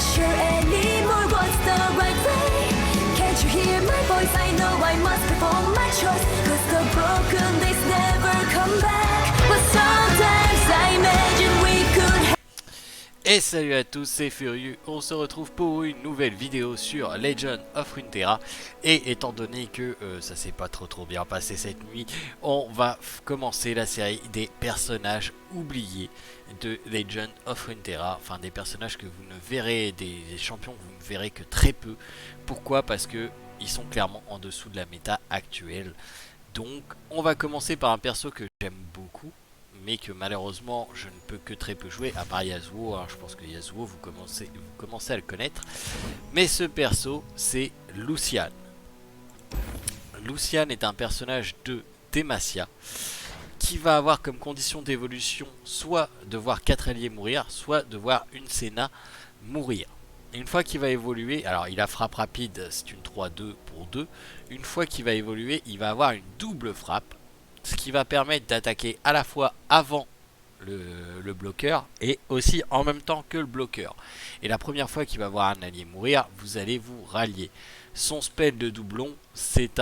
sure anymore what's the right way. Can't you hear my voice? I know I must perform my choice, cause the broken days never come back. But sometimes I imagine we could. Et salut à tous, c'est Furieux, on se retrouve pour une nouvelle vidéo sur Legend of Runeterra. Et étant donné que ça s'est pas trop bien passé cette nuit, on va commencer la série des personnages oubliés de Legend of Runeterra. Enfin des personnages que vous ne verrez, des champions que vous ne verrez que très peu. Pourquoi? Parce que ils sont clairement en dessous de la méta actuelle. Donc on va commencer par un perso que j'aime beaucoup, mais que malheureusement je ne peux que très peu jouer, à part Yasuo. Alors je pense que Yasuo vous commencez à le connaître, mais ce perso c'est Lucian. Lucian est un personnage de Demacia qui va avoir comme condition d'évolution soit de voir 4 alliés mourir, soit de voir une Senna mourir. Et une fois qu'il va évoluer, alors il a frappe rapide, c'est une 3-2 pour 2. Une fois qu'il va évoluer, il va avoir une double frappe, ce qui va permettre d'attaquer à la fois avant le bloqueur et aussi en même temps que le bloqueur. Et la première fois qu'il va voir un allié mourir, vous allez vous rallier. Son spell de doublon, c'est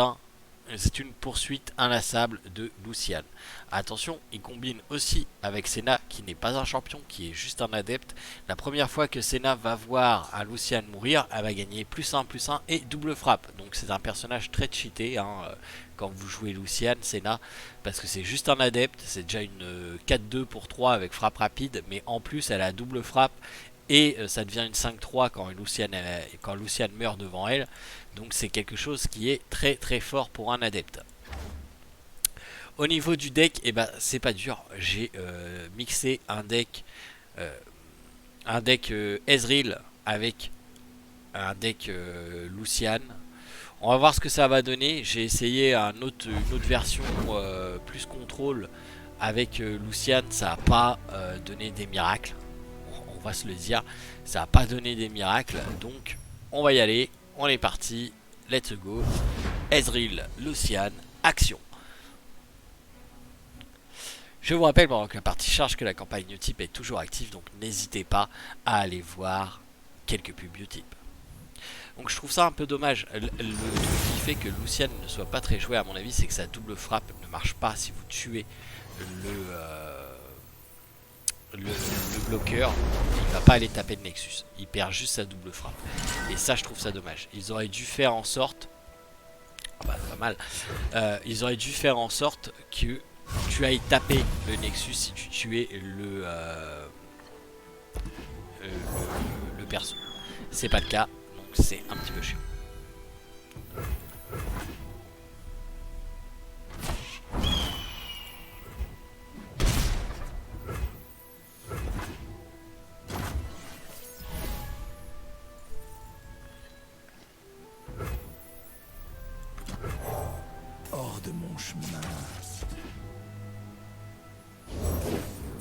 une poursuite inlassable de Lucian. Attention, il combine aussi avec Senna, qui n'est pas un champion, qui est juste un adepte. La première fois que Senna va voir un Lucian mourir, elle va gagner +1, +1 et double frappe. Donc c'est un personnage très cheaté quand vous jouez Lucian, Senna, parce que c'est juste un adepte. C'est déjà une 4-2 pour 3 avec frappe rapide, mais en plus elle a double frappe. Et ça devient une 5-3 quand Lucian meurt devant elle. Donc c'est quelque chose qui est très très fort pour un adepte. Au niveau du deck, eh ben, c'est pas dur. J'ai mixé un deck Ezreal avec un deck Lucian. On va voir ce que ça va donner. J'ai essayé une autre version plus contrôle avec Lucian. Ça n'a pas donné des miracles. On va se le dire. Ça n'a pas donné des miracles. Donc on va y aller. On est parti. Let's go. Ezreal, Lucian, action. Je vous rappelle pendant que la partie charge que la campagne Utip est toujours active, donc n'hésitez pas à aller voir quelques pubs Utip. Donc je trouve ça un peu dommage. Le truc qui fait que Lucian ne soit pas très joué à mon avis, c'est que sa double frappe ne marche pas si vous tuez le bloqueur. Il va pas aller taper le Nexus, il perd juste sa double frappe. Et ça je trouve ça dommage. Ils auraient dû faire en sorte, pas mal, ils auraient dû faire en sorte que tu ailles taper le Nexus si tu tuais le perso. C'est pas le cas, donc c'est un petit peu chiant. Hors de mon chemin.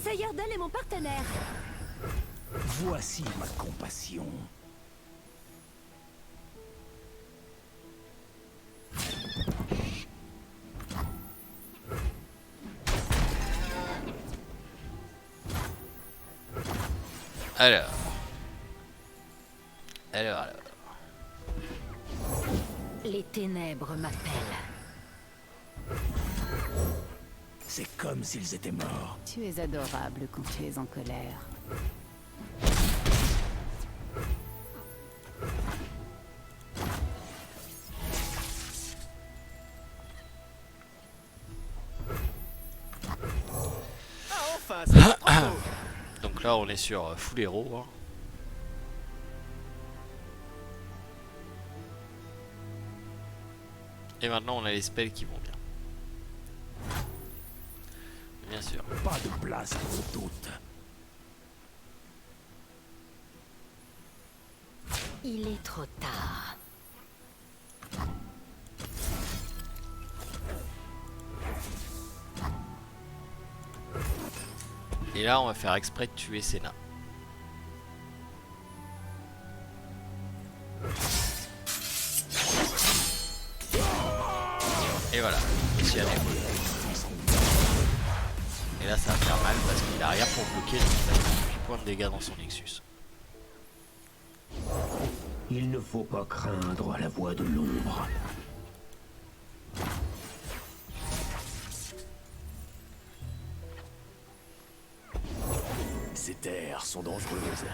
Sayardel est mon partenaire. Voici ma compassion. Alors. Les ténèbres m'appellent. C'est comme s'ils étaient morts. Tu es adorable quand tu es en colère. Donc là on est sur full héros. Hein. Et maintenant on a les spells qui vont bien. Bien sûr. Pas de place pour le doute. Il est trop tard. Et là on va faire exprès de tuer Senna. Et voilà, Lucian est beau. Et là ça va faire mal parce qu'il a rien pour bloquer, donc il a 8 points de dégâts dans son Nexus. Il ne faut pas craindre la voix de l'ombre. Ces terres sont dangereuses.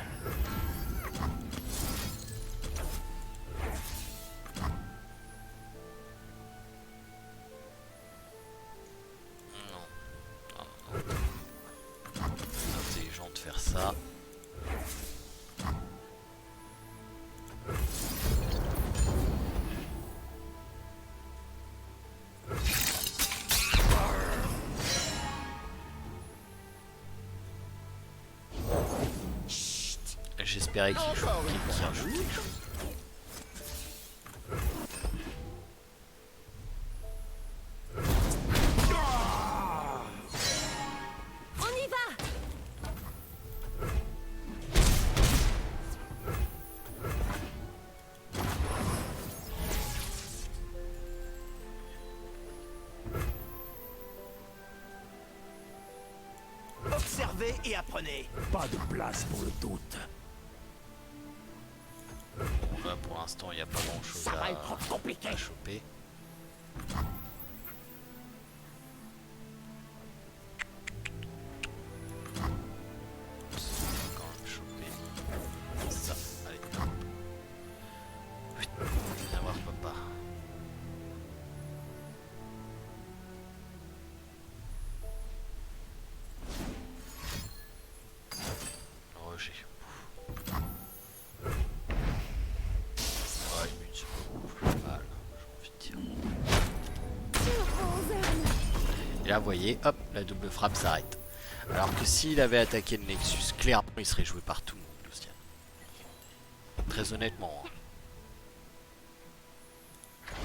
C'est intelligent de faire ça. J'espérais qu'il rajoute quelque chose. On y va. Observez et apprenez. Pas de place pour le doute. Bon, là pour l'instant il n'y a pas grand chose à choper. On va quand même choper ça. Allez, hop. Viens voir papa. Roger. Ouais, une minute, c'est pas beaucoup plus mal, j'ai envie de dire. Et là, vous voyez, hop, la double frappe s'arrête. Alors que s'il avait attaqué le Nexus, clairement, il serait joué par tout le monde, Lucian. Très honnêtement. Hein.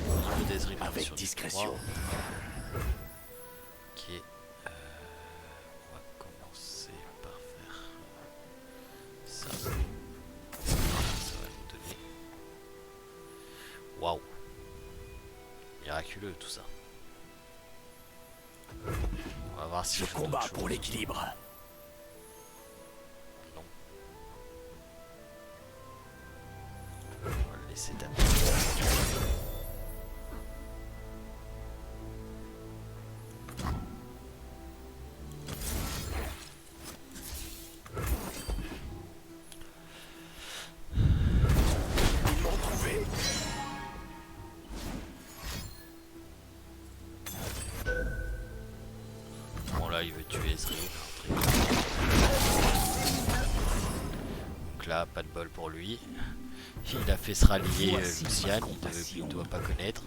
Un peu d'Ezreal Avec sur discrétion. Ok. On va commencer par faire ça. Ça va nous donner. Waouh! Miraculeux tout ça. On va voir si Je je combat pour l'équilibre. Non. On va le laisser taper. Ils m'ont trouvé. Bon là il veut tuer Ezreal. Donc là pas de bol pour lui. Il a fait se rallier Voici Lucian, ma il compassion. doit pas connaître.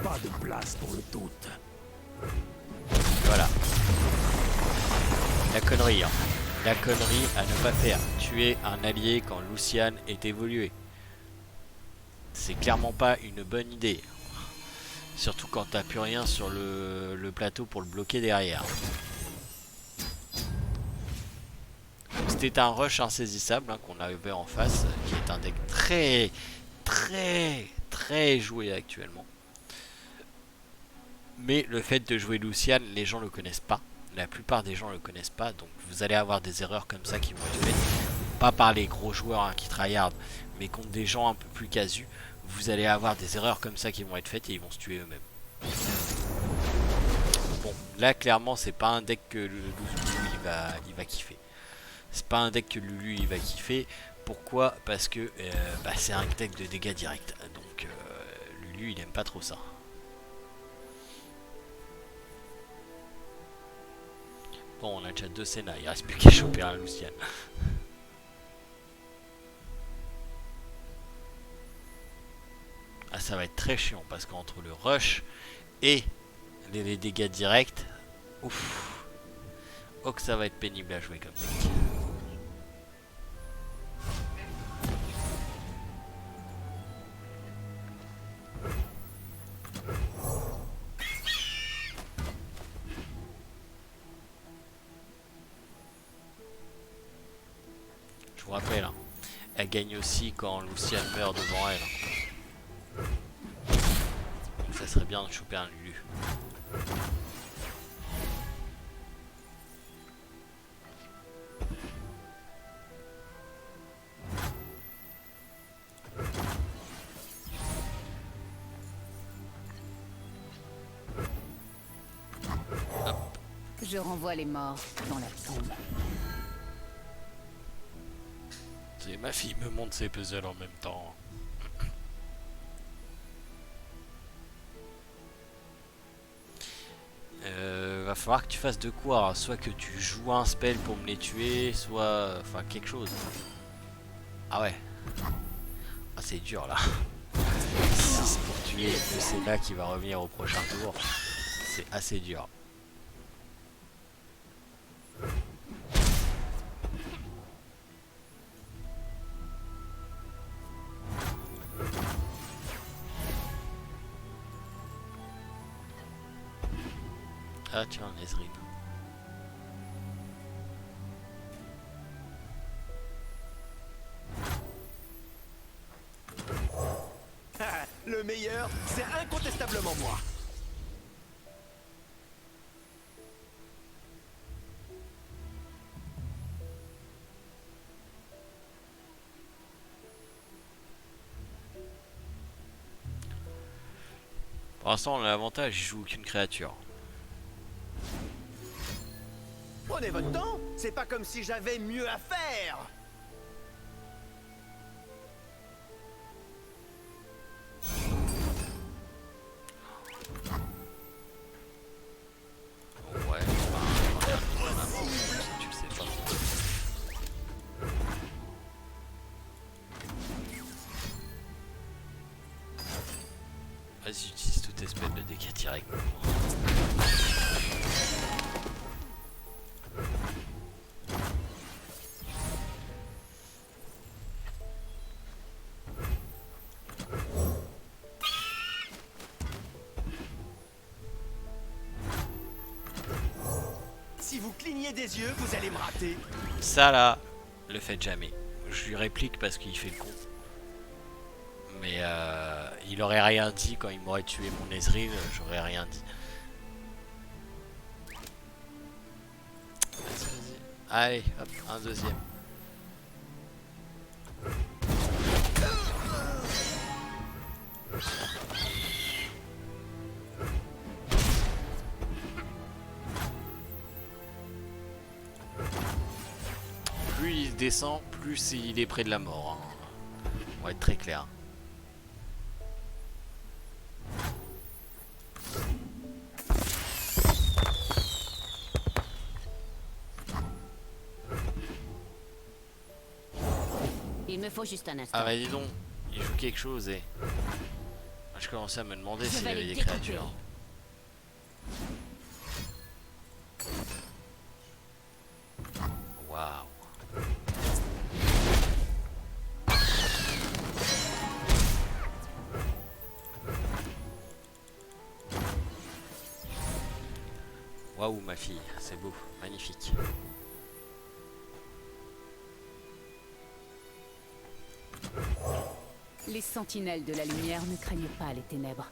Pas de place pour le doute. Voilà. La connerie, hein. La connerie à ne pas faire. Tuer un allié quand Lucian est évolué. C'est clairement pas une bonne idée. Surtout quand t'as plus rien sur le plateau pour le bloquer derrière. C'était un rush insaisissable hein, qu'on avait en face, qui est un deck très joué actuellement. Mais le fait de jouer Lucian, les gens le connaissent pas. La plupart des gens le connaissent pas, donc vous allez avoir des erreurs comme ça qui vont être faites. Pas par les gros joueurs hein, qui tryhardent, mais contre des gens un peu plus casus. Vous allez avoir des erreurs comme ça qui vont être faites et ils vont se tuer eux-mêmes. Bon, là clairement c'est pas un deck que Lulu il va kiffer. C'est pas un deck que Lulu il va kiffer. Pourquoi? Parce que c'est un deck de dégâts directs. Donc Lulu il aime pas trop ça. Bon, on a déjà 2 Senna, il reste plus qu'à choper un Lucian. Ah, ça va être très chiant parce qu'entre le rush et les dégâts directs, ouf, oh que ça va être pénible à jouer comme ça. Je vous rappelle, hein, elle gagne aussi quand Lucian meurt devant elle. Donc ça serait bien de choper un Lulu. Je renvoie les morts dans la tombe. C'est ma fille me montre ses puzzles en même temps. Va falloir que tu fasses de quoi, hein. Soit que tu joues un spell pour me les tuer, soit... Enfin, quelque chose. Ah ouais. Ah, c'est dur, là. Si c'est pour tuer le Sénat qui va revenir au prochain tour, c'est assez dur. Ah tiens, Nezrine. Le meilleur, c'est incontestablement moi. Pour l'instant, on a l'avantage, il joue aucune créature. Prenez votre temps, c'est pas comme si j'avais mieux à faire. Ouais, enfin, tu le sais pas. Vas-y, utilise toute espèce de dégâts directs. Si vous clignez des yeux, vous allez me rater. Ça là, le faites jamais. Je lui réplique parce qu'il fait le con. Mais il aurait rien dit quand il m'aurait tué mon Ezreal, j'aurais rien dit. Vas-y, vas-y. Allez, hop, un deuxième. Plus il descend, plus il est près de la mort, hein. On va être très clair. Il me faut juste un instant. Ah bah dis donc, il joue quelque chose et... Moi, je commençais à me demander s'il y vais avait les des découper. créatures. Waouh. Waouh ma fille, c'est beau, magnifique. Les sentinelles de la lumière ne craignent pas les ténèbres.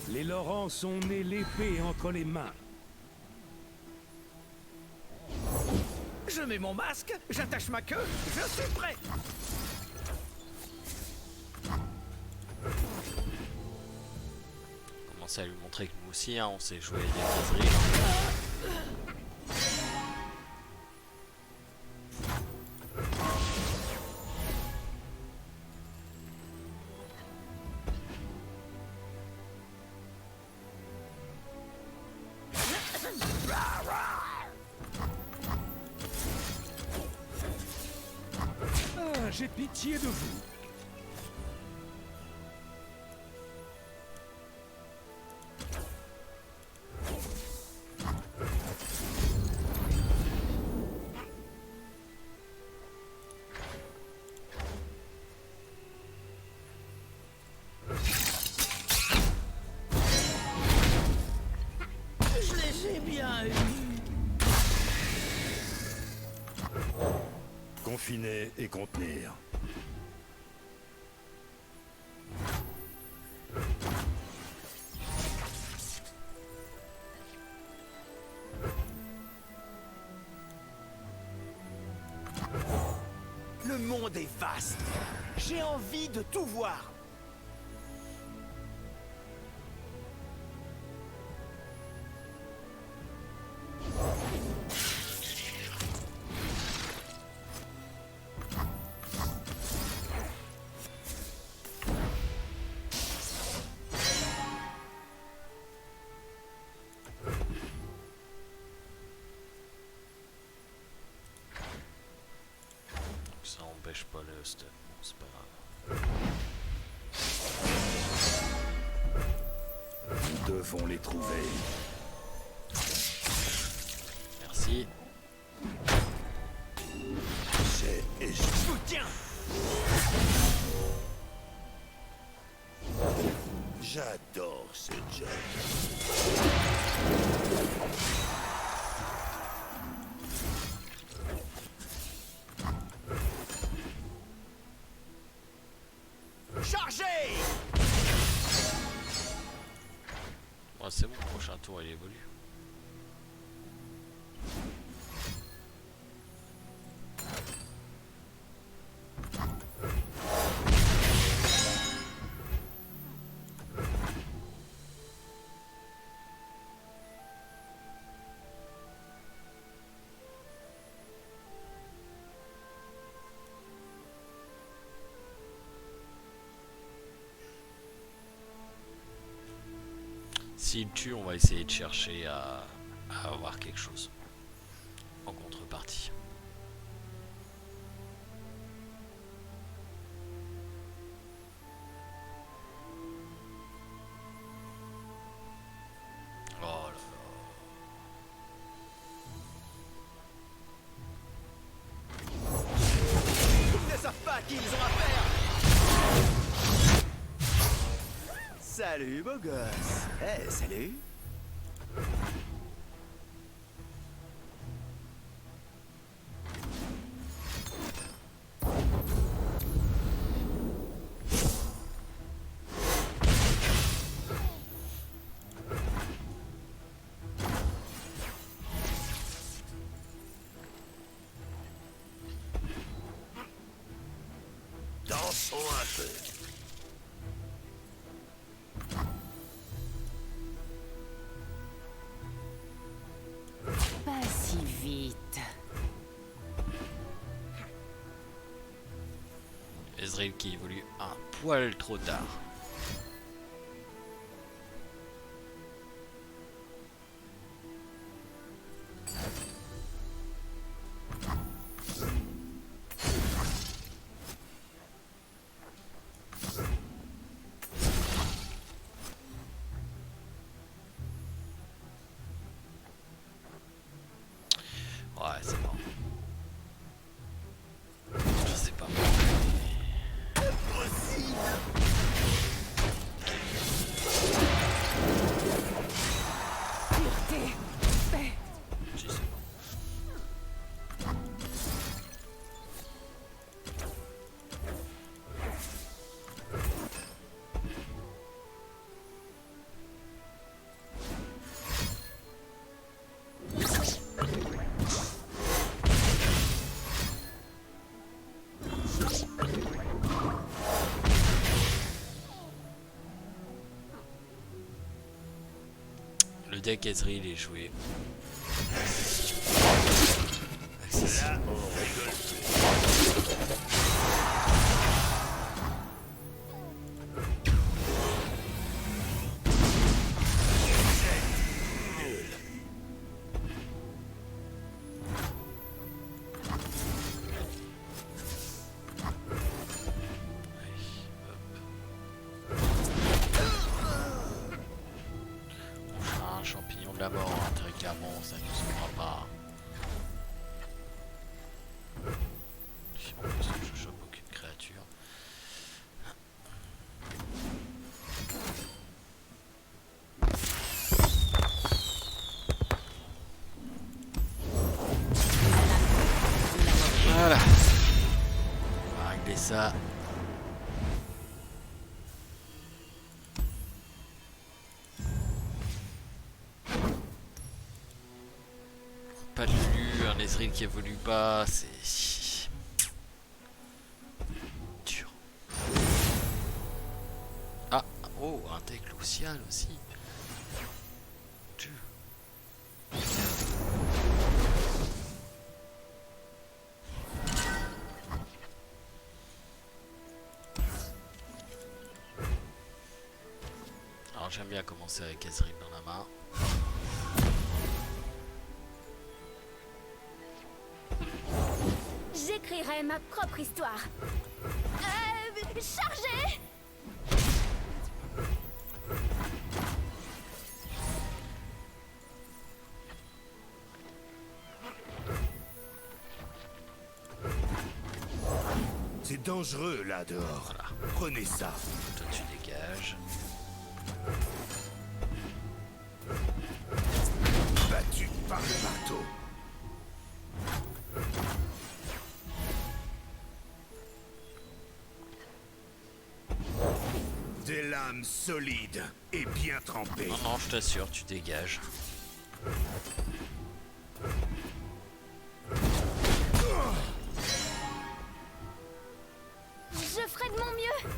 Les Laurents sont nés l'épée entre les mains. Je mets mon masque, j'attache ma queue, je suis prêt. Commencer à lui montrer que nous aussi, hein, on sait jouer des Ezreal, hein. Ah, j'ai pitié de vous. Je les ai bien eu. Confiner et contenir. monde est vaste. J'ai envie de tout voir. Ça empêche pas le stun, bon, c'est pas grave. Nous devons les trouver. Merci. C'est et Je vous tiens. j'adore ce job. Chargez! Bon, c'est bon, prochain tour il évolue. S'il tue, on va essayer de chercher à avoir quelque chose en contrepartie. Oh là là. Ils ne savent pas à qui ils ont affaire. Salut, beau gosse. Eh, salut. Dansons un peu. Pas si vite. Ezreal qui évolue un poil trop tard. Ouais, c'est bon. Je sais pas. Pureté. Paix. Si, c'est bon. Le deck Ezreal est joué. Là, on rigole plus. On fera un champignon de la mort, hein, très clairement, ça ne se fera pas. En plus, je chope aucune créature. Voilà. On va régler ça. Pas de Lulu, un Ezreal qui évolue pas, c'est... affronter avec Lucian aussi. Tu- Alors j'aime bien commencer avec Ezreal dans la main. J'écrirai ma propre histoire. Chargez! C'est dangereux là dehors. Voilà. Prenez ça. Toi tu dégages. Battu par le marteau. Des lames solides et bien trempées. Non, non, je t'assure, tu dégages. Je ferai de mon mieux.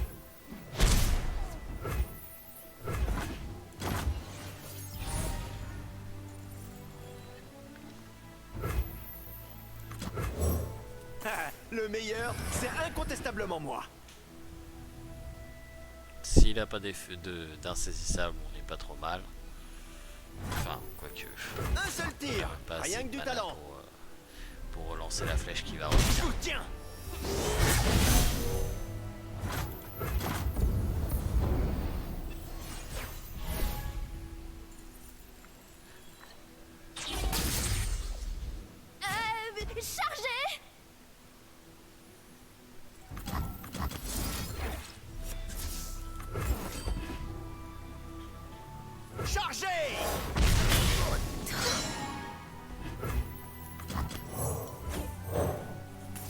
Le meilleur, c'est incontestablement moi. S'il a pas d'insaisissable, on n'est pas trop mal. Enfin, quoique. Un seul tir, Pas assez rien que de du mana talent. pour relancer la flèche qui va revenir. Tiens. Chargez! Chargez!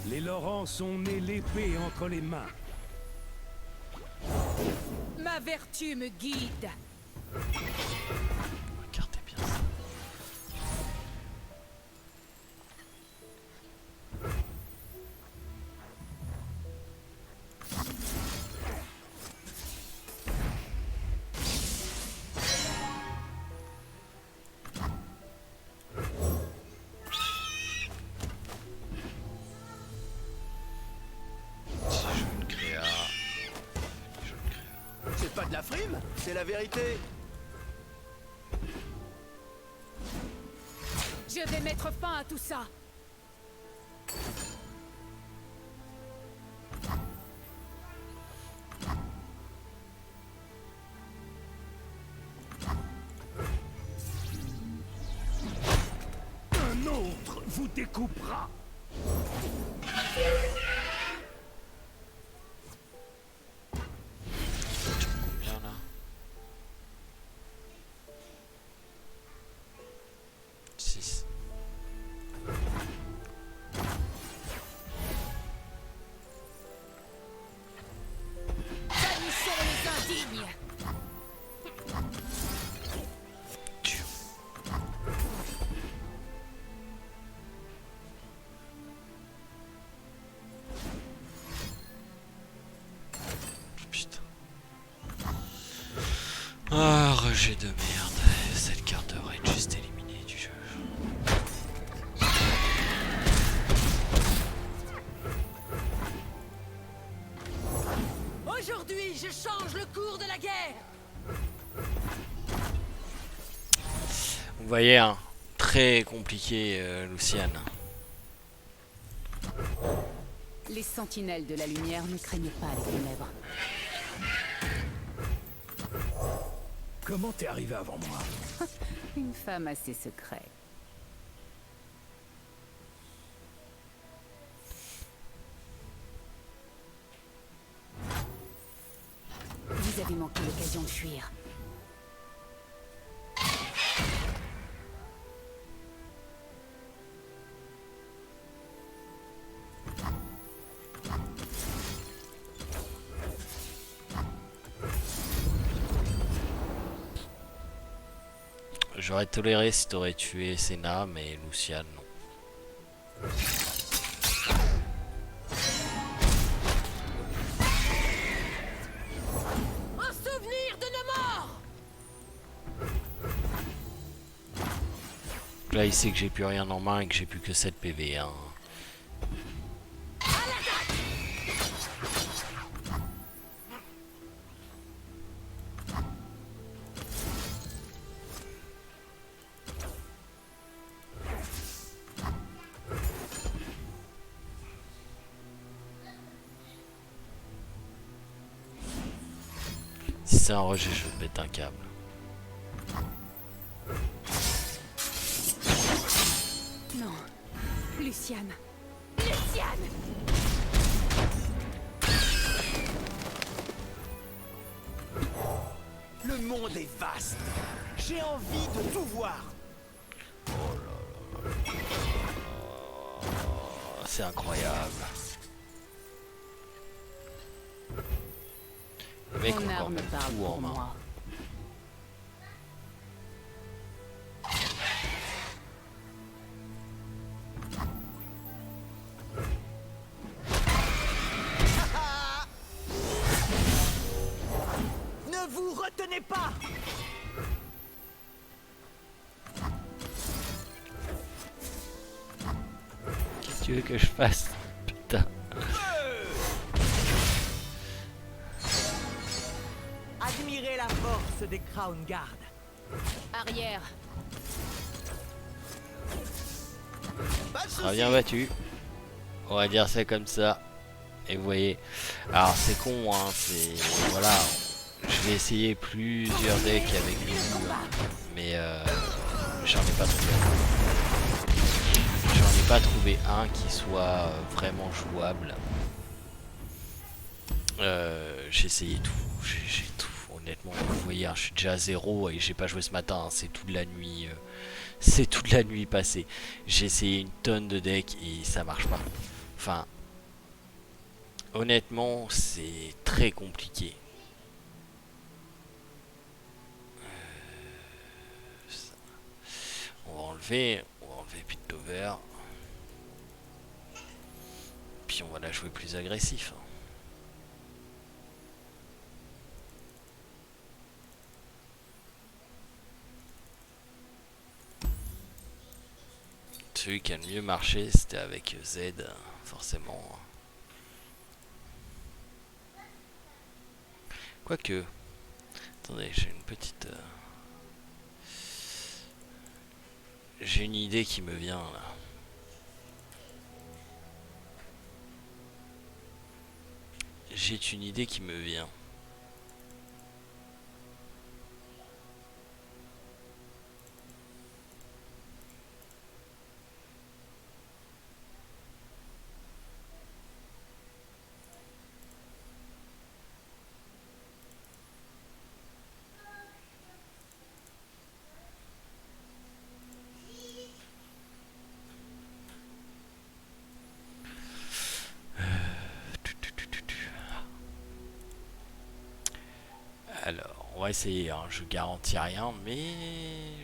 Les Laurents sont nés l'épée entre les mains. Ma vertu me guide. Regardez bien ça. Petit jaune créa. Jaune créa. C'est pas de la frime, c'est la vérité. Je vais mettre fin à tout ça. Un autre vous découpera. Combien là? 6. Bannissons les indignes. Putain. Ah, rejet de merde. Cette carte devrait être juste éliminée du jeu. Aujourd'hui, je change le cours de la guerre. Vous voyez, hein, très compliqué, Lucian. Les sentinelles de la lumière ne craignent pas les ténèbres. Comment t'es arrivé avant moi? Une femme assez secrète. Vous avez manqué l'occasion de fuir. J'aurais toléré si t'aurais tué Senna, mais Lucian, non. En souvenir de nos morts! Là, il sait que j'ai plus rien en main et que j'ai plus que 7 PV. Hein. Si c'est un rejet, je vais te mettre un câble. Non. Luciane. Luciane! Le monde est vaste. J'ai envie de tout voir. Oh, c'est incroyable. Le mec Mon a encore arme même parle tout en pour main. moi. Ne vous retenez pas. Qu'est-ce que tu veux que je fasse? Putain. Admirez la force des Crown Guard. Arrière. Pas de Sera bien soucis. battu. On va dire ça comme ça. Et vous voyez. Alors c'est con hein, c'est. Voilà. Je vais essayer plusieurs decks avec lui. Mais j'en ai pas trouvé un. J'en ai pas trouvé un qui soit vraiment jouable. J'ai essayé tout. J'ai tout. Honnêtement, vous voyez, hein, je suis déjà à 0 et j'ai pas joué ce matin. Hein, c'est toute la nuit. C'est toute la nuit passée. J'ai essayé une tonne de decks et ça marche pas. Enfin, honnêtement, c'est très compliqué. Ça. On va enlever Piltover. Puis on va la jouer plus agressif. Hein. Celui qui a le mieux marché, c'était avec Z, forcément. Quoique. Attendez, j'ai une petite... J'ai une idée qui me vient, là. J'ai une idée qui me vient. Alors, on va essayer, hein. Je garantis rien, mais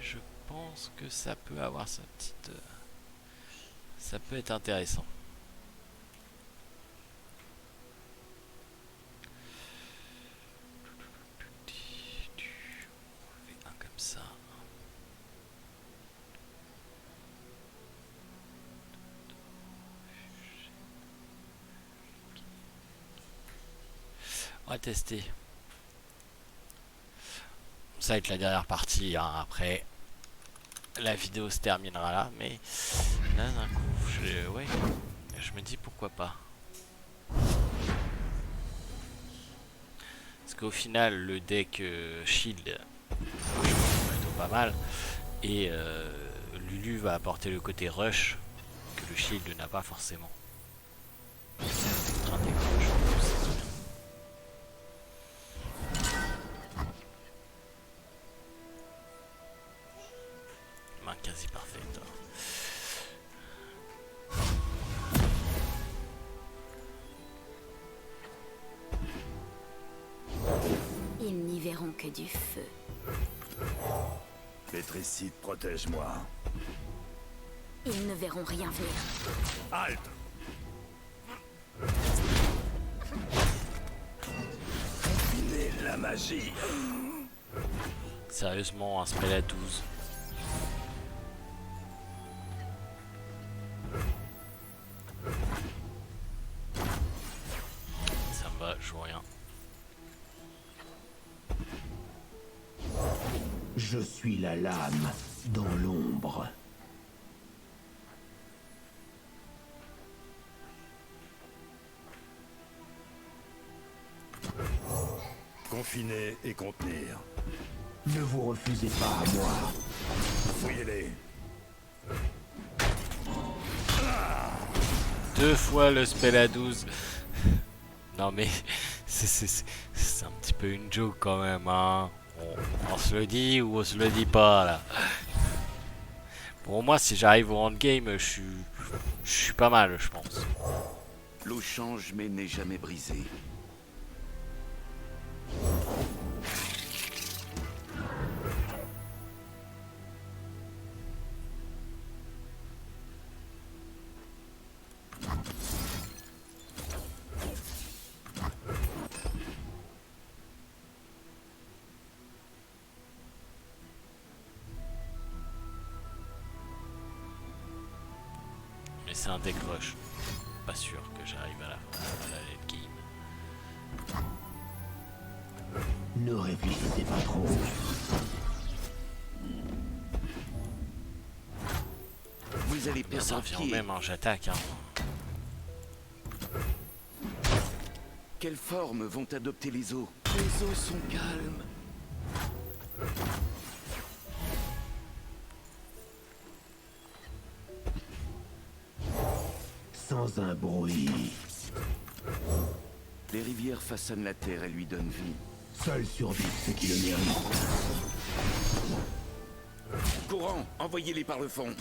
je pense que ça peut avoir sa petite... ça peut être intéressant. On fait un comme ça. On va tester. Ça va être la dernière partie, hein. Après la vidéo se terminera là, mais là d'un coup je me dis pourquoi pas, parce qu'au final le deck shield plutôt pas mal et Lulu va apporter le côté rush que le shield n'a pas forcément. Un deck rush, c'est tout. Quasi parfaite. Ils n'y verront que du feu. Pétricide, protège-moi. Ils ne verront rien venir. Halte! Finez la magie. Sérieusement, un spell à 12. Je suis la lame dans l'ombre. Confiner et contenir. Ne vous refusez pas à moi. Fouillez-les. 2 fois le spell à 12. Non mais c'est un petit peu une joke quand même, hein. On se le dit ou on se le dit pas là. Pour moi, si j'arrive au endgame, je suis pas mal, je pense. L'eau change mais n'est jamais brisée. Mais c'est un deck rush. Pas sûr que j'arrive à la late game. Ne réfléchissez pas trop. Vous allez perdre Ça un revient au pied. même, hein, j'attaque. Hein. Quelle forme vont adopter les eaux? Les eaux sont calmes. Sans un bruit. Les rivières façonnent la terre et lui donnent vie. Seuls survivent ceux qui le méritent. Courant, envoyez-les par le fond.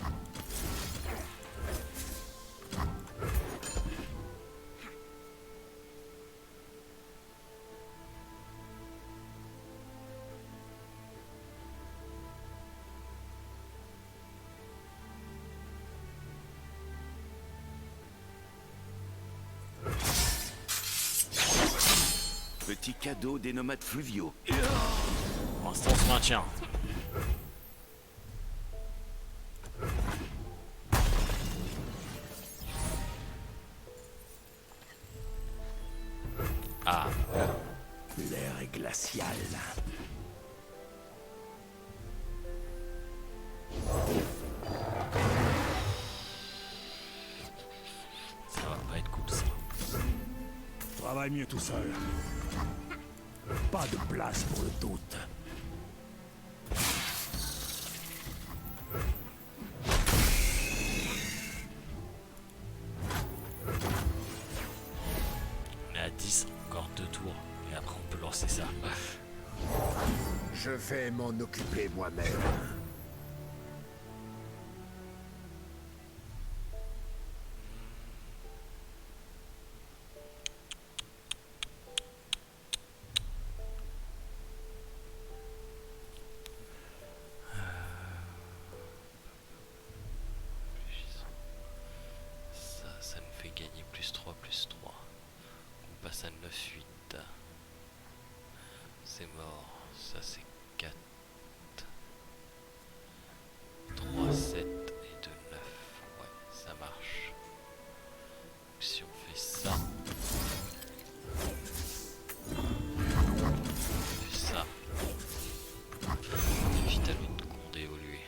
Petit cadeau des nomades fluviaux. Pour l'instant, on se maintient. Ah, L'air est glacial. ça va pas être cool ça. Travaille mieux tout seul. Pas de place pour le doute. On est à 10, encore 2 tours. Et après, on peut lancer ça. Je vais m'en occuper moi-même. Ça nous fait gagner plus 3, plus 3. On passe à 9-8. C'est mort. Ça, c'est 4. 3, 7 et 2, 9. Ouais, ça marche. Donc, si on fait ça. On fait ça. Les vitamines comptent évoluer.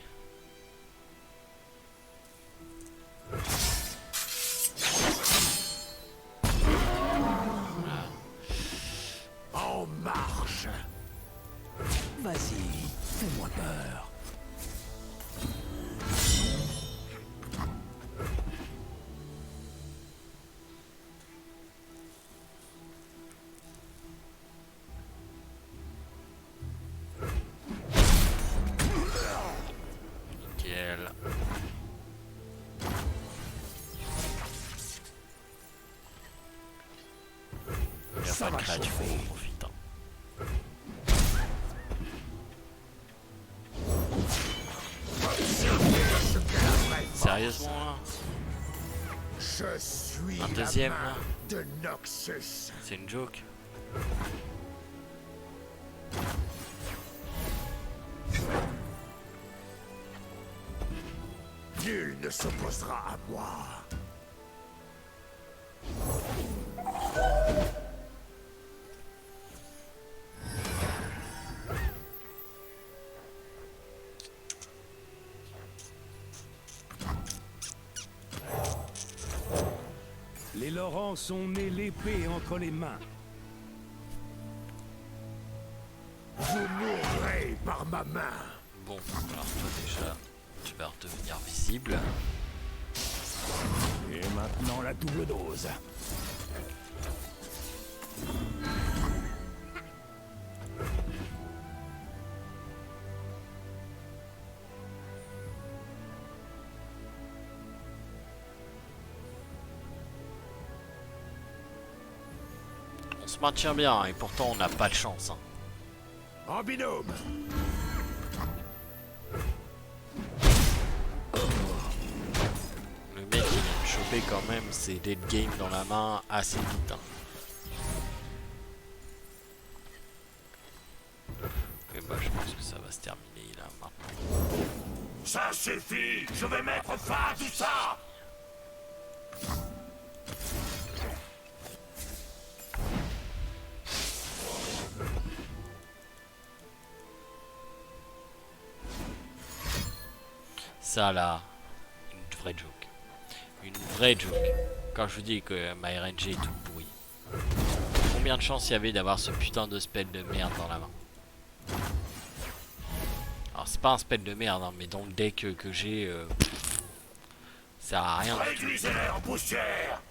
En marche. Vas-y, fais-moi peur. Nickel. Il n'y a pas de créature, on profite. Hein. Sérieusement là? Je suis Un deuxième la là? main de Noxus. C'est une joke? Nul ne s'opposera à moi. Saint-Laurent sont nés l'épée entre les mains. Vous mourrez par ma main. Bon, alors toi déjà, tu vas redevenir visible. Et maintenant la double dose. On se maintient bien et pourtant on n'a pas de chance. Hein. En binôme. Le mec il vient me choper quand même, c'est dead game dans la main assez vite. Hein. Et bah je pense que ça va se terminer là maintenant. Ça suffit. Je vais mettre fin à tout ça. Ça là, une vraie joke. Une vraie joke. Quand je vous dis que ma RNG est tout pourri. Combien de chances il y avait d'avoir ce putain de spell de merde dans la main? Alors c'est pas un spell de merde, hein, mais dans le deck que j'ai, ça sert à rien. Réduisez-les en poussière.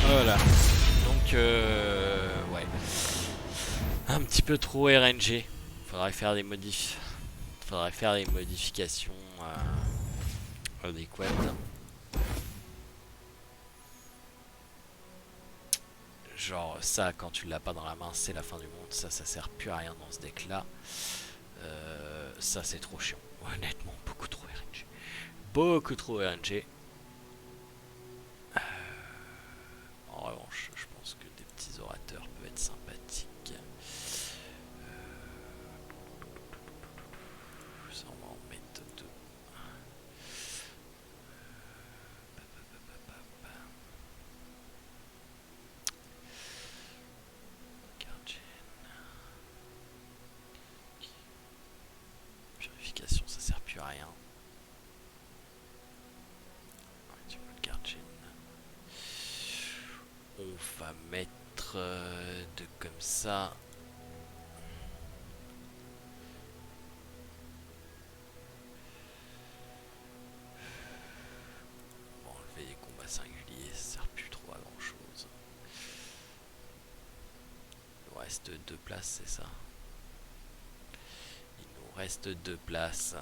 Voilà. Donc, ouais. Un petit peu trop RNG. Faudrait faire des modifs. Faudrait faire des modifications adéquates. Genre ça, quand tu l'as pas dans la main, c'est la fin du monde. Ça sert plus à rien dans ce deck là. Ça c'est trop chiant. Honnêtement, beaucoup trop RNG. Beaucoup trop RNG. En revanche, je pense que des petits orateurs peuvent être sympathiques. Ça, on va en mettre deux. Guardian. Purification, ça sert plus à rien. Du coup, Guardian. On va mettre deux comme ça. On va enlever les combats singuliers, ça sert plus trop à grand chose. Il nous reste deux places, c'est ça? Il nous reste deux places.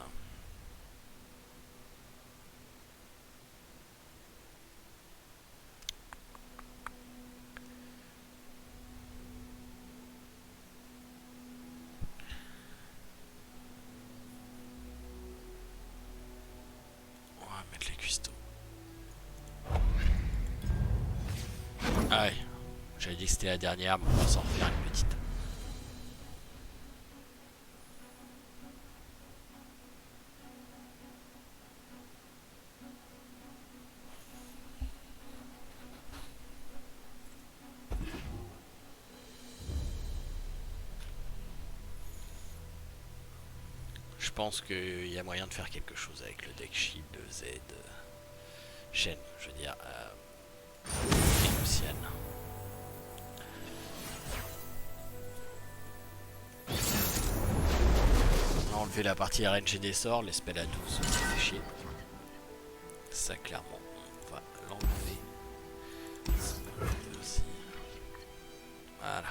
Ah ouais, j'avais dit que c'était la dernière, mais on va s'en refaire une petite. Je pense qu'il y a moyen de faire quelque chose avec le deck Shield, Z, Shen, je veux dire, et Luciane. On a enlevé la partie RNG des sorts, les spells à 12, ça fait chier. Ça clairement, on va l'enlever. Aussi. Voilà,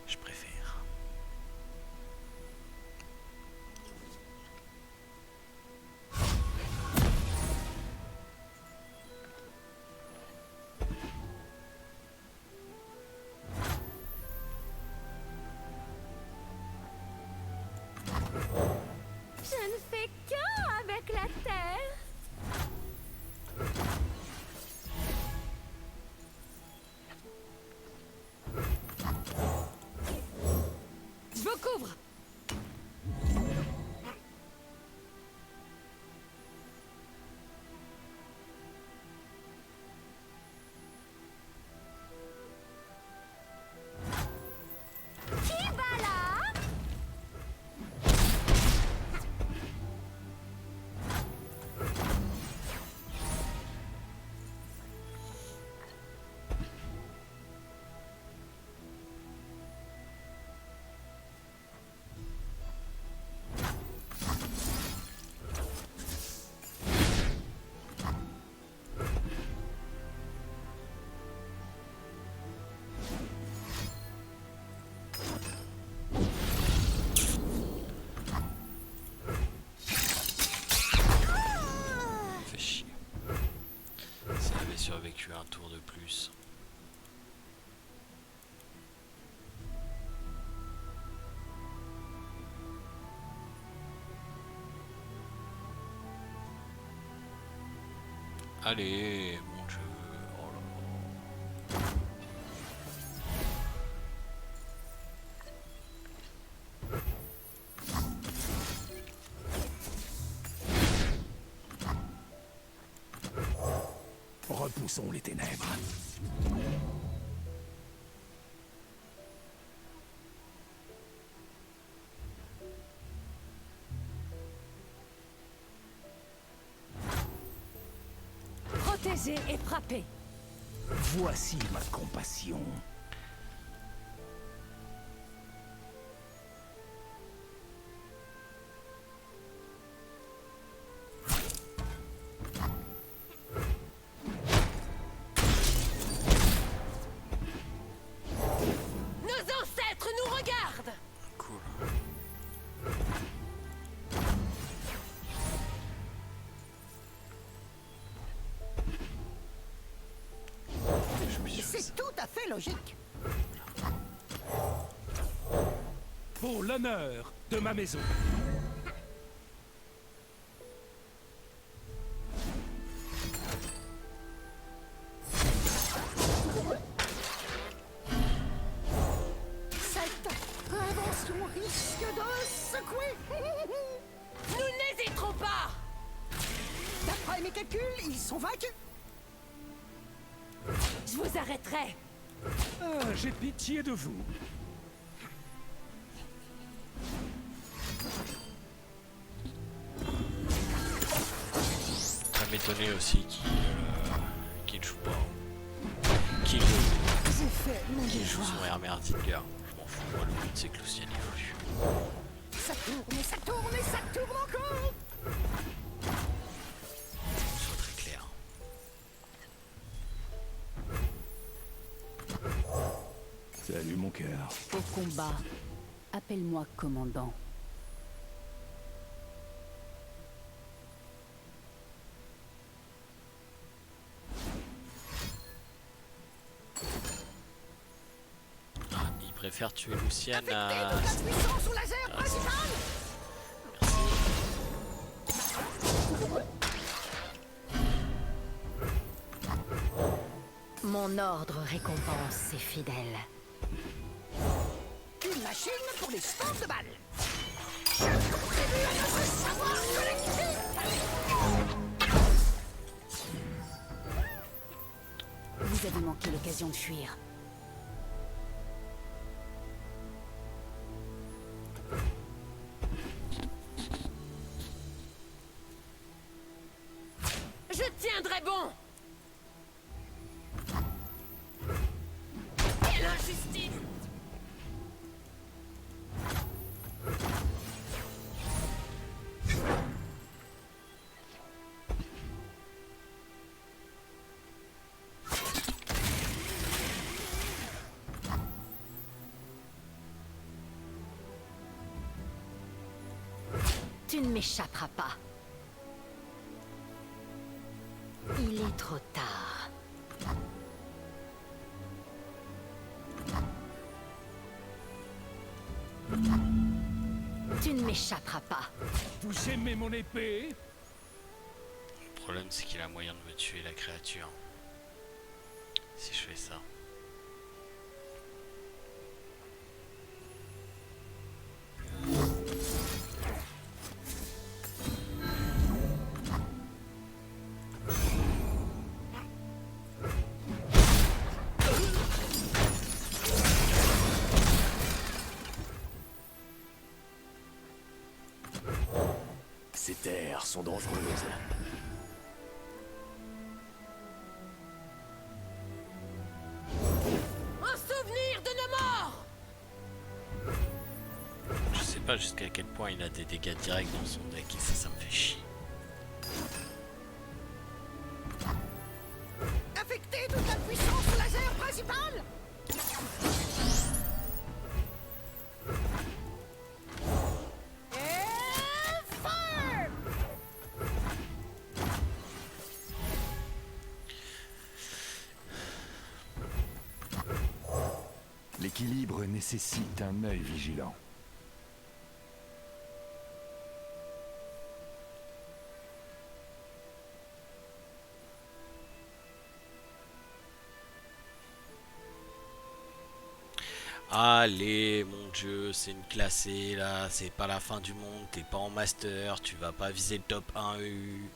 je préfère. Je ne fais qu'un avec la terre. avait survécu un tour de plus. Allez, mon jeu. Oh là là. Repoussons les ténèbres. Protégez et frappez. Voici ma compassion. Nos ancêtres nous regardent. Cool. C'est tout à fait logique. Pour l'honneur de ma maison. Cette invention risque de secouer. Nous n'hésiterons pas. D'après mes calculs, ils sont vaincus. Je vous arrêterai. Ah, j'ai pitié de vous. Ça m'étonnait aussi qu'il joue pas. Qu'il joue J'ai fait mon son Hermère Tiger. Je m'en fous, moi le but c'est que Lucian évolue. Ça tourne, ça tourne et ça tourne encore. Soit très clair. Salut mon cœur. Au combat, appelle-moi commandant. Ah, il préfère tuer Lucian à... La puissance au laser principal. Mon ordre récompense ses fidèles. Une machine pour les sports de balle. Je contribue à notre savoir collectif. Vous avez manqué l'occasion de fuir. Je tiendrai bon. Quelle injustice! Tu ne m'échapperas pas. Il est trop tard. Tu ne m'échapperas pas. Vous aimez mon épée? Le problème c'est qu'il a moyen de me tuer la créature. Si je fais ça. Ces terres sont dangereuses. Un souvenir de nos morts! Je sais pas jusqu'à quel point il a des dégâts directs dans son deck et ça me fait chier. Affecter toute la puissance au laser principal. Et feu! L'équilibre nécessite un œil vigilant. Allez, mon dieu, c'est une classée là, c'est pas la fin du monde, t'es pas en master, tu vas pas viser le top 1 EU.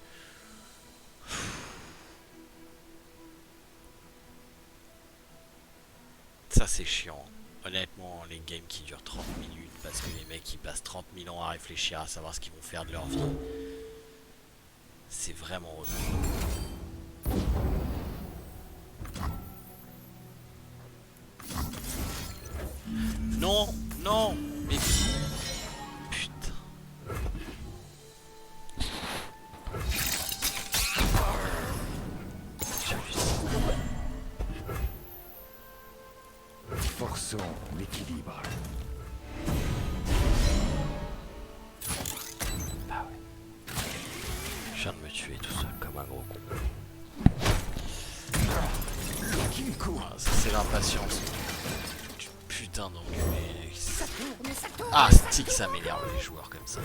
Ça c'est chiant. Honnêtement, les games qui durent 30 minutes parce que les mecs ils passent 30 000 ans à réfléchir à savoir ce qu'ils vont faire de leur vie. C'est vraiment relou. Non, non, mais putain. Forçons l'équilibre. Bah ouais. Je viens de me tuer tout seul comme un gros con. Ah, ça c'est l'impatience. Putain d'enculé. Ah, stick, ça m'énerve les joueurs comme ça.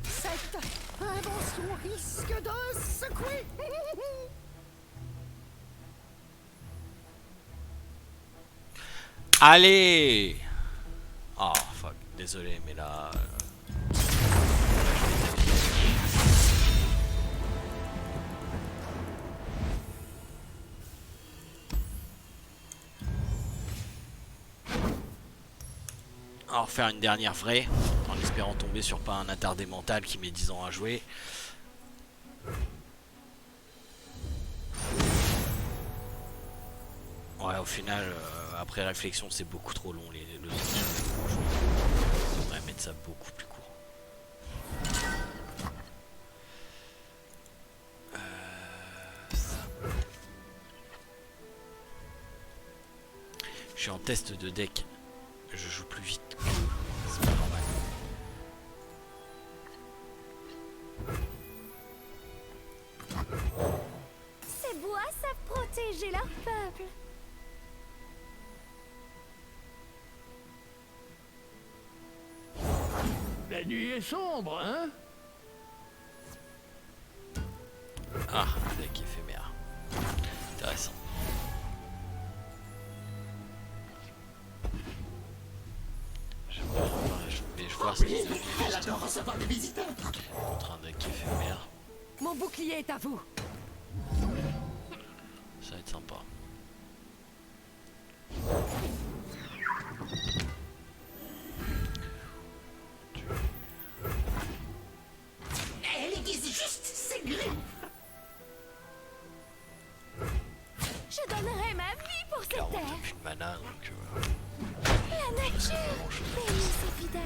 Cette invention risque de secouer. Allez! Oh fuck, désolé, mais là. On va refaire une dernière vraie, en espérant tomber sur pas un attardé mental qui met 10 ans à jouer. Ouais, au final, après réflexion, c'est beaucoup trop long le on devrait mettre ça beaucoup plus court. Ça. Je suis en test de deck. Je joue plus vite que c'est pas normal. Ces bois savent protéger leur peuple. La nuit est sombre, hein? Ah, deck éphémère. Intéressant. Je vais voir ce qu'ils ont. Elle adore recevoir des visiteurs. Contre un deck éphémère. Mon bouclier est à vous. Ça va être sympa. Elle aiguise juste ses griffes. Je donnerai ma vie pour cette Clairement, terre. t'as plus de mana donc. La nature bénit ses fidèles.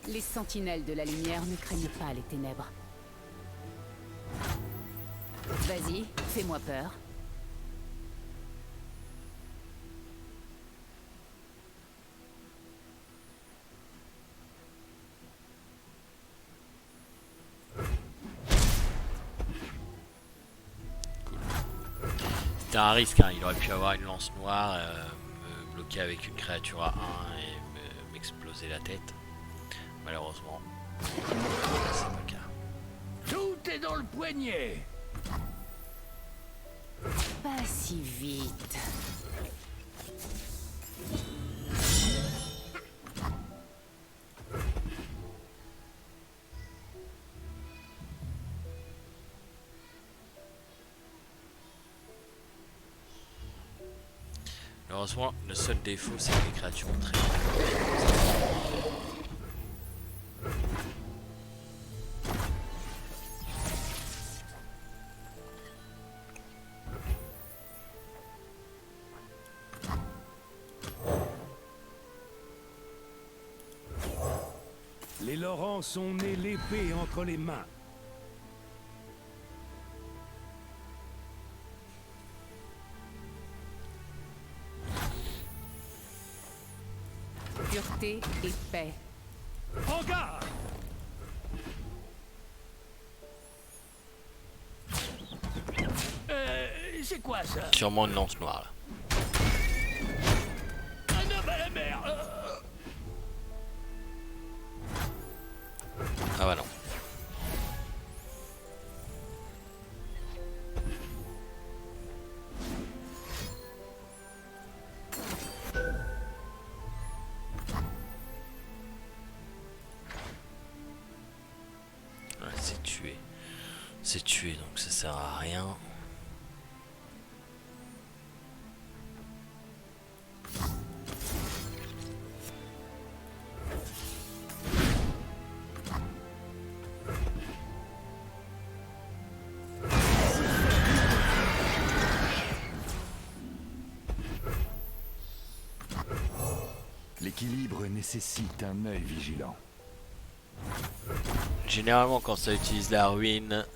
Les sentinelles de la lumière ne craignent pas les ténèbres. Vas-y, fais-moi peur. C'était un risque, hein. Il aurait pu avoir une lance noire, me bloquer avec une créature à 1 et m'exploser la tête. Malheureusement, c'est pas le cas. Tout est dans le poignet. Pas si vite. Malheureusement, le seul défaut, c'est que les créatures ont très Laurent son nez l'épée entre les mains. Pureté et paix. En garde! C'est quoi ça? Sûrement une lance noire là. Un homme à la mer! Ah bah non. Ouais, c'est tué. C'est tué donc ça sert à rien. L'équilibre nécessite un œil vigilant. Généralement quand ça utilise la ruine,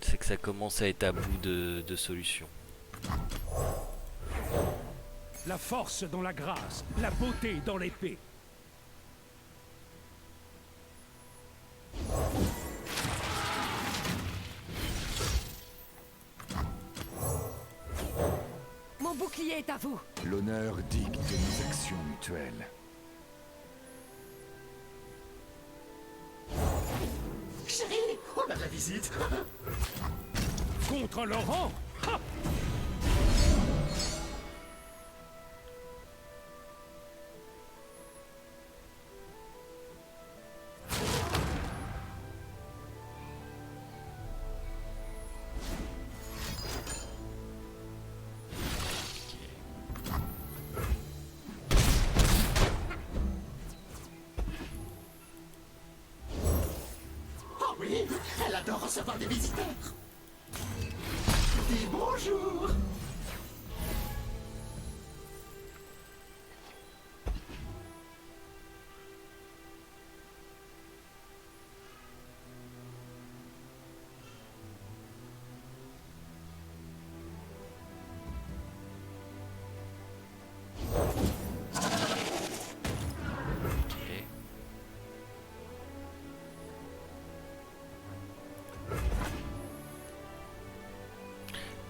c'est que ça commence à être à bout de solutions. La force dans la grâce, la beauté dans l'épée. Mon bouclier est à vous. L'honneur dicte nos actions mutuelles. Chérie, on a de la visite. Contre Laurent? Ha! Oh oui, elle adore recevoir des visiteurs. Dis bonjour. Ok.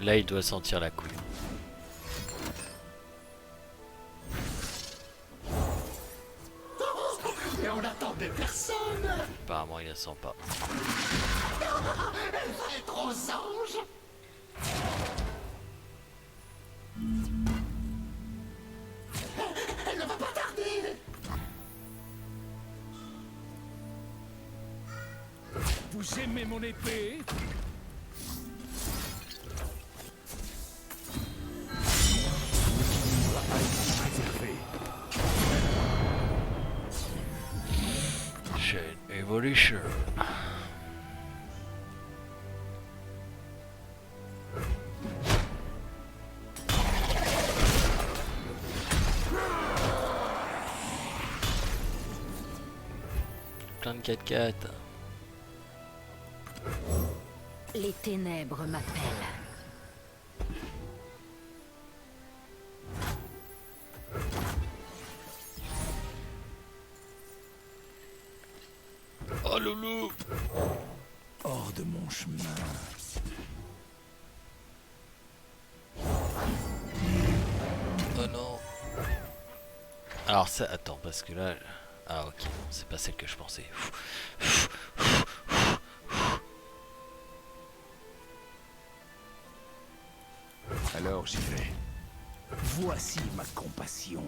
Là il doit sentir la couille. Et on n'attendait personne. Apparemment il la sent pas. Elle va être aux anges. Elle ne va pas tarder. Vous aimez mon épée? Préservé. Chain Evolution. Plein de 4x4. Les ténèbres m'appellent. Oh loulou. Hors de mon chemin. Oh non. Alors ça, attends, parce que là... Ah ok, non, c'est pas celle que je pensais. Alors j'y vais. Voici ma compassion.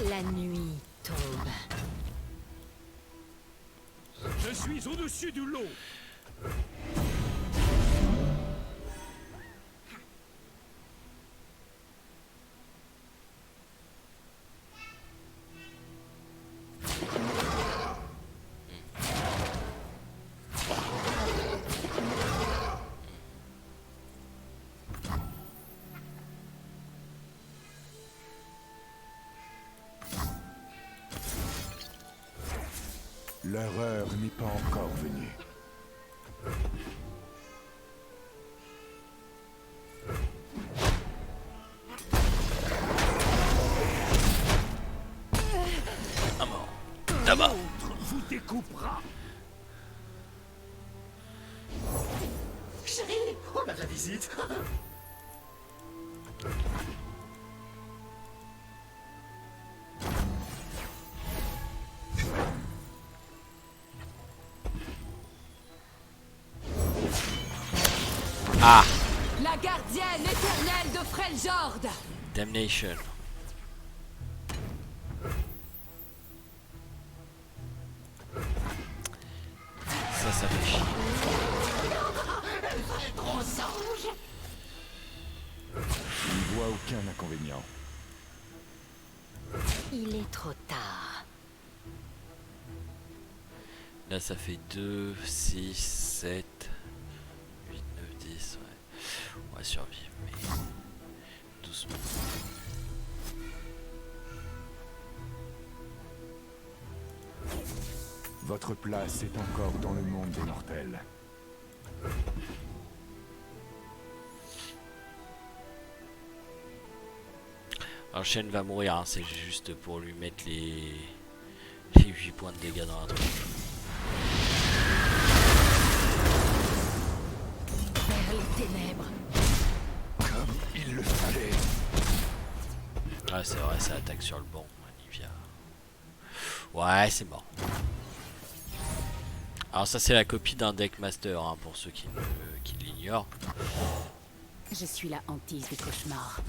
La nuit tombe. Je suis au-dessus du lot. Leur heure n'est pas encore venue. Un mort. Là-bas. Vous découpera. Chérie, on a de la visite. Ah, La gardienne éternelle de Freljord. Damnation. Ça fait chier. Je ne vois aucun inconvénient. Il est trop tard. Là, ça fait 2, 6, 7, 8, 9, 10. Ouais. On va survivre, mais doucement. Votre place est encore dans le monde des mortels. Alors Shen va mourir, hein, c'est juste pour lui mettre les 8 points de dégâts dans la tronche. Vers les ténèbres. Comme il le fallait. Ah c'est vrai, ça attaque sur le banc, Anivia. Ouais, c'est mort. Alors ça c'est la copie d'un deck master, hein, pour ceux qui l'ignorent. Je suis la hantise des cauchemars.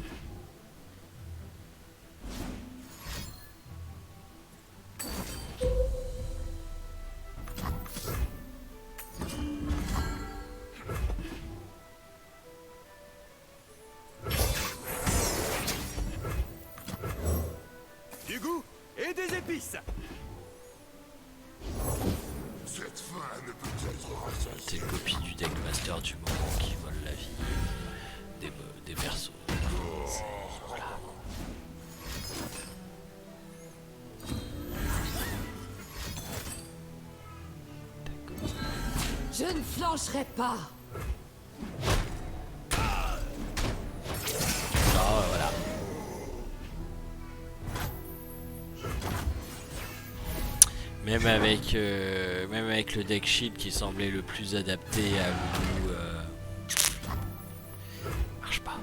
Du goût et des épices. Cette fin ne peut être rassasiée. C'est une copie du deck master du moment qui vole la vie des persos. Voilà. Je ne flancherai pas. Ah, voilà. Même avec le deck shield qui semblait le plus adapté à vous, marche pas.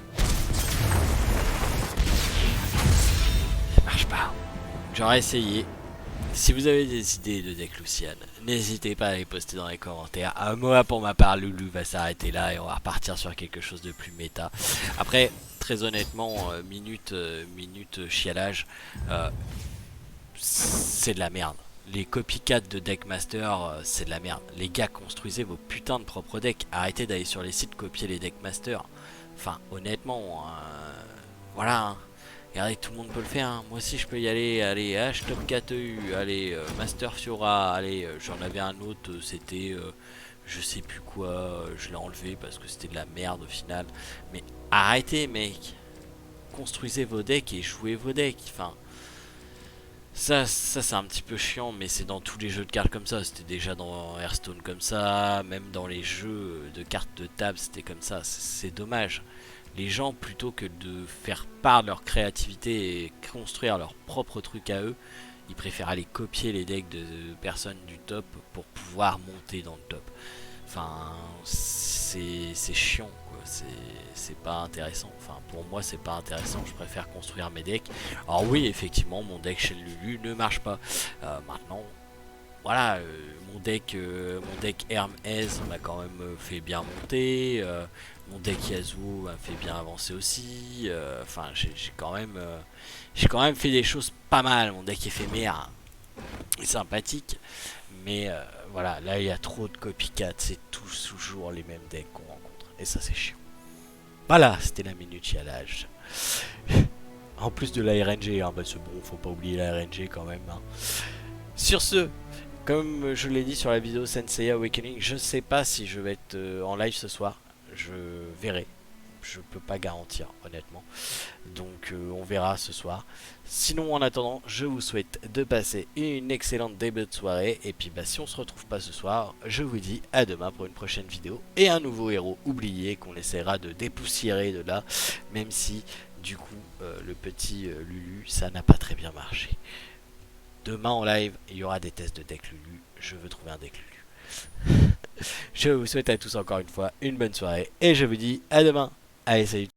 Marche pas. J'aurais essayé. Si vous avez des idées de deck Lucian, n'hésitez pas à les poster dans les commentaires. Moi, pour ma part, Loulou va s'arrêter là et on va repartir sur quelque chose de plus méta. Après, très honnêtement, minute chialage, c'est de la merde. Les copycats de Deckmaster, c'est de la merde. Les gars, construisez vos putains de propres decks. Arrêtez d'aller sur les sites copier les Deckmaster. Enfin, honnêtement, voilà. Hein. Regardez, tout le monde peut le faire. Hein. Moi aussi, je peux y aller. Allez, H Top 4EU. Allez, Master Fiora. Allez, j'en avais un autre. C'était, je sais plus quoi. Je l'ai enlevé parce que c'était de la merde au final. Mais arrêtez, mec. Construisez vos decks et jouez vos decks. Enfin. Ça c'est un petit peu chiant, mais c'est dans tous les jeux de cartes comme ça. C'était déjà dans Hearthstone comme ça, même dans les jeux de cartes de table, c'était comme ça. C'est dommage. Les gens, plutôt que de faire part de leur créativité et construire leur propre truc à eux, ils préfèrent aller copier les decks de personnes du top pour pouvoir monter dans le top. Enfin, c'est chiant, quoi. C'est pas intéressant. Enfin, pour moi, c'est pas intéressant. Je préfère construire mes decks. Alors oui, effectivement, mon deck chez Lulu ne marche pas. Maintenant, voilà, mon deck Hermès m'a quand même fait bien monter. Mon deck Yasuo m'a fait bien avancer aussi. Enfin, j'ai quand même fait des choses pas mal. Mon deck éphémère est sympathique, mais voilà, là il y a trop de copycats. C'est toujours les mêmes decks qu'on rencontre, et ça c'est chiant. Voilà, c'était la minute chialage. En plus de la RNG, hein, bah c'est bon, faut pas oublier la RNG quand même. Hein. Sur ce, comme je l'ai dit sur la vidéo Senseiya Awakening, je sais pas si je vais être en live ce soir. Je verrai. je peux pas garantir honnêtement. Donc on verra ce soir. Sinon en attendant, je vous souhaite de passer une excellente début de soirée. Et puis si on se retrouve pas ce soir, je vous dis à demain pour une prochaine vidéo. Et un nouveau héros oublié qu'on essaiera de dépoussiérer de là. Même si du coup le petit Lulu, ça n'a pas très bien marché. Demain en live, il y aura des tests de deck Lulu. Je veux trouver un deck Lulu. Je vous souhaite à tous encore une fois une bonne soirée. Et je vous dis à demain. Allez, salut.